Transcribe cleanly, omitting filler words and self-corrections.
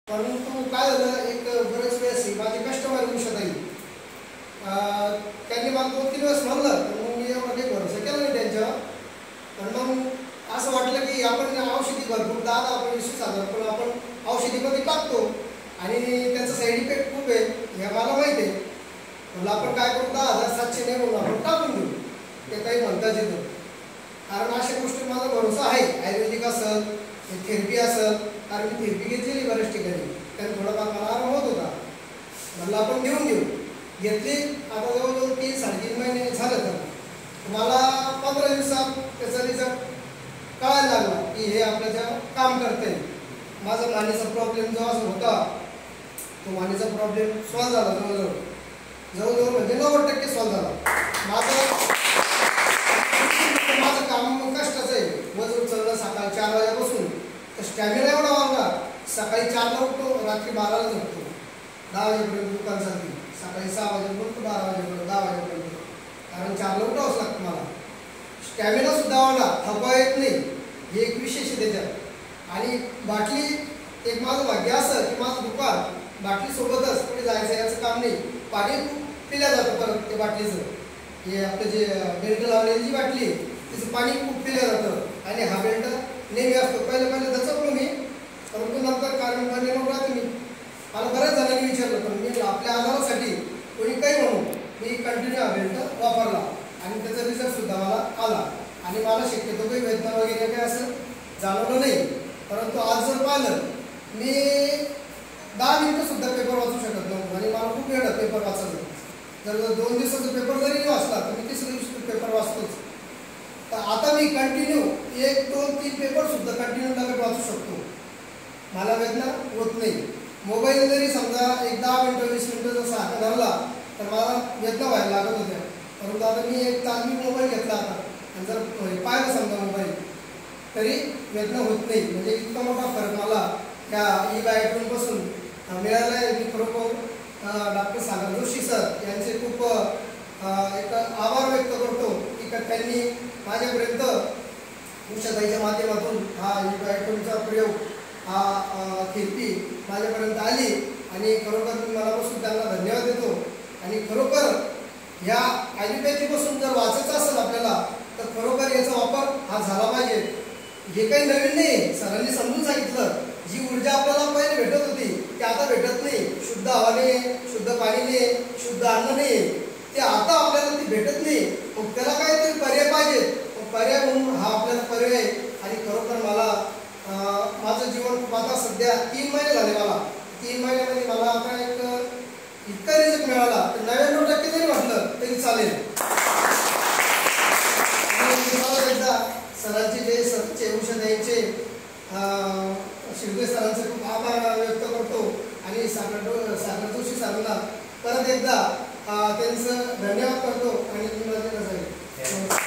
परंतु काय झालं, एक बरेच वेळेस माझे कस्टमर विषय त्यांनी मला 2-3 दिवस म्हणलं, तर मग मी एवढा काही भरोसा केला नाही त्यांच्यावर. पण मग असं वाटलं की आपण औषधी भरपूर 10-20 हजार पण आपण औषधीमध्ये टाकतो आणि त्याचा साईड इफेक्ट खूप आहे हे मला माहिती आहे. म्हणलं आपण काय करू, 10,700 नाही म्हणून आपण टाकून देऊ, ते काही म्हणताच येतं. कारण अशा गोष्टी माझा भरोसा आहे, आयुर्वेदिक असेल, थेरपी असेल. कारण मी थेरपी घेतलेली बऱ्याच ठिकाणी, त्यात थोडाफार मला आराम होत होता. म्हणलं आपण घेऊन घेऊ. घेतली. आता जवळजवळ 3-3.5 महिने झालं. तर मला 15 दिवसात त्याचा रिझल्ट कळायला लागला की हे आपल्याच्या काम करते. माझा मानेचा प्रॉब्लेम जो असं होता तो मानेचा प्रॉब्लेम सॉल्व झाला. जवळजवळ म्हणजे 90% सॉल्व झाला. माझं काम कष्टाचं आहे. वजन उचलणं सकाळी 4 वाजेपासून, तर स्टॅमिना एवढा वाढला. सकाळी 4ला उठतो, रात्री 12ला झोपतो, 10 वाजेपर्यंत दुकान चालते. सकाळी 6 वाजेपर्यंत 12 वाजेपर्यंत 10 वाजेपर्यंत, कारण 4ला उठावंच लागतं मला. स्टॅमिना सुद्धा वाढला, थकवा येत नाही, हे एक विशेष आहे त्याच्यात. आणि बाटली, एक माझं भाग्य असं की माझं दुकान बाटलीसोबतच कुठे जायचं याचं काम नाही. पाणी पिलं जातं परत ते बाटलीचं. हे आपलं जे बेल्ट लावलेली जी बाटली तिचं पाणी खूप पिलं जातं आणि हा बेल्ट नेहमी असतो. पहिलं दचकलो मी, परंतु नंतर कारण नको राहते मी. मला बऱ्याच जणांनी विचारलं, पण मी आपल्या आजारासाठी कोणी काही म्हणू, मी कंटिन्यू हा बेल्ट वापरला आणि त्याचा रिझल्टसुद्धा मला आला. आणि मला शक्यतो काही वेदना वगैरे काही असं जाणवलं नाही. परंतु आज जर पाहिलं, मी 10 मिनिटंसुद्धा पेपर वाचू शकत नव्हतो आणि मला खूप वेळ पेपर वाचायचं. जर 2 दिवसाचा पेपर जरी वाचला तर मी 3ऱ्या दिवशी पेपर वाचतोच. तर आता मी कंटिन्यू 1-2-3 पेपरसुद्धा कंटिन्यू लगेच वाचू शकतो. मला वेदना होत नाही. मोबाईल जरी समजा 10 मिनिटं 20 मिनिटं जर हातात धरला तर मला वेदना व्हायला लागत होत्या. परंतु आता मी 1 तास मी मोबाईल घेतला आता आणि जर पाहिलं समजा मोबाईल तरी वेदना होत नाही. म्हणजे इतका मोठा फरक मला त्या ई-बायोटूनपासून मिळाला आहे. मी खरोखर डॉक्टर सागर जोशी सर यांचे खूप एक आभार व्यक्त करतो की त्यांनी माझ्यापर्यंत उषाताईच्या माध्यमातून हा ई-बायोटूनचा प्रयोग, हा थेरपी माझ्यापर्यंत आली. आणि खरोखर मी मनापासून त्यांना धन्यवाद देतो. आणि खरोखर ह्या ॲलोपॅथीपासून जर वाचायचं असेल आपल्याला तर खरोखर याचा वापर हा झाला पाहिजे. हे काही नवीन नाही, सरांनी समजून सांगितलं. जी ऊर्जा आपल्याला पहिले भेटत होती ती आता भेटत नाही. शुद्ध हवाने, शुद्ध पाणीने, शुद्ध अन्नने, ते आता आपल्याला ती भेटत नाही. मग त्याला काहीतरी पर्याय पाहिजे. पर्याय म्हणून हा आपल्याला पर्याय आहे. आणि खरोखर मला माझं जीवन खूप आता सध्या 3 महिने झाले. मला 3 महिन्यामध्ये मला आता एक इतका रिझल्ट मिळाला तर 99% जरी म्हटलं तरी चालेल. एकदा सरांचे जे सरचे उषाताईचे शिर्दे सरांचे खूप आभार व्यक्त करतो. आणि सागर जोशी सरांना परत एकदा त्यांचं धन्यवाद करतो. आणि तुम्हाला